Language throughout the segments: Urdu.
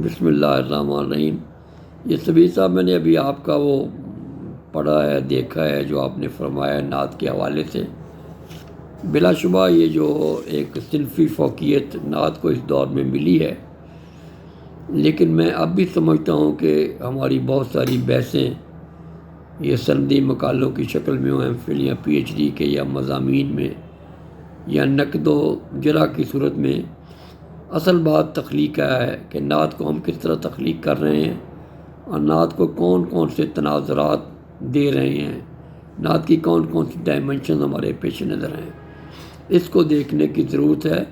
بسم اللہ الرحمن الرحیم۔ یہ سبیر صاحب میں نے ابھی آپ کا وہ پڑھا ہے، دیکھا ہے جو آپ نے فرمایا نعت کے حوالے سے۔ بلا شبہ یہ جو ایک صنفی فوقیت نعت کو اس دور میں ملی ہے، لیکن میں اب بھی سمجھتا ہوں کہ ہماری بہت ساری بحثیں یہ سندی مقالوں کی شکل میں ہوں، ایم فل یا پی ایچ ڈی کے یا مضامین میں یا نقد و جرح کی صورت میں، اصل بات تخلیق کا ہے کہ نعت کو ہم کس طرح تخلیق کر رہے ہیں اور نعت کو کون کون سے تناظرات دے رہے ہیں، نعت کی کون کون سی ڈائمنشن ہمارے پیش نظر ہیں، اس کو دیکھنے کی ضرورت ہے۔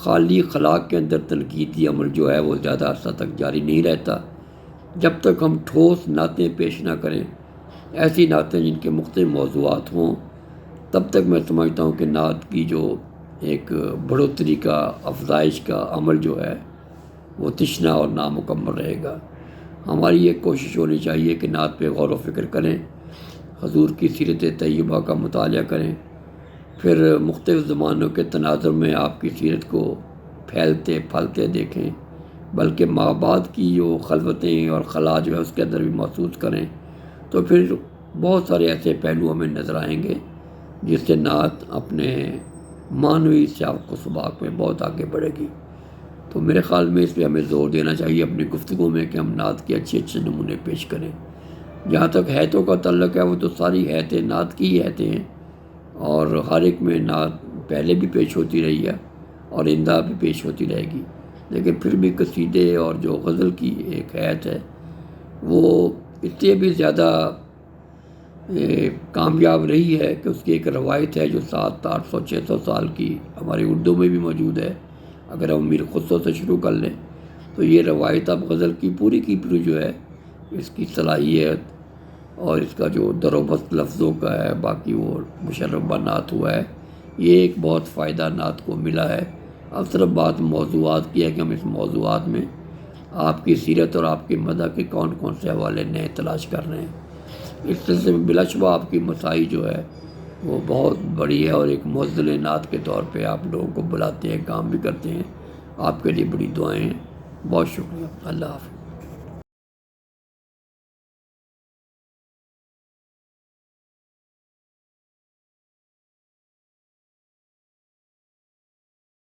خالی خلاق کے اندر تنقیدی عمل جو ہے وہ زیادہ عرصہ تک جاری نہیں رہتا جب تک ہم ٹھوس نعتیں پیش نہ کریں، ایسی نعتیں جن کے مختلف موضوعات ہوں، تب تک میں سمجھتا ہوں کہ نعت کی جو ایک بڑھوتری کا، افزائش کا عمل جو ہے وہ تشنا اور نامکمل رہے گا۔ ہماری یہ کوشش ہونی چاہیے کہ نعت پہ غور و فکر کریں، حضور کی سیرت طیبہ کا مطالعہ کریں، پھر مختلف زمانوں کے تناظر میں آپ کی سیرت کو پھیلتے پھلتے دیکھیں، بلکہ ماں بعد کی جو خلوتیں اور خلا جو ہے اس کے اندر بھی محسوس کریں، تو پھر بہت سارے ایسے پہلو ہمیں نظر آئیں گے جس سے نعت اپنے معنوی سیاق و سباق میں بہت آگے بڑھے گی۔ تو میرے خیال میں اس پہ ہمیں زور دینا چاہیے اپنی گفتگو میں کہ ہم نعت کے اچھے اچھے نمونے پیش کریں۔ جہاں تک حیتوں کا تعلق ہے، وہ تو ساری حیتیں نعت کی ہی حیتیں ہیں، اور ہر ایک میں نعت پہلے بھی پیش ہوتی رہی ہے اور آئندہ بھی پیش ہوتی رہے گی، لیکن پھر بھی قصیدے اور جو غزل کی ایک حیت ہے وہ اس سے بھی زیادہ کامیاب رہی ہے کہ اس کی ایک روایت ہے جو 700 800 600 سال کی ہماری اردو میں بھی موجود ہے۔ اگر ہم امیر خسرو سے شروع کر لیں تو یہ روایت اب غزل کی پوری جو ہے، اس کی صلاحیت اور اس کا جو در و بست لفظوں کا ہے، باقی وہ مشربہ نعت ہوا ہے، یہ ایک بہت فائدہ نعت کو ملا ہے۔ اب صرف بات موضوعات کی ہے کہ ہم اس موضوعات میں آپ کی سیرت اور آپ کے مدح کے کون کون سے حوالے نئے تلاش کر رہے ہیں۔ اس سلسلے میں بلا شبہ آپ کی مساعی جو ہے وہ بہت بڑی ہے، اور ایک معزل نعت کے طور پہ آپ لوگوں کو بلاتے ہیں، کام بھی کرتے ہیں۔ آپ کے لیے بڑی دعائیں ہیں۔ بہت شکریہ۔ اللہ حافظ۔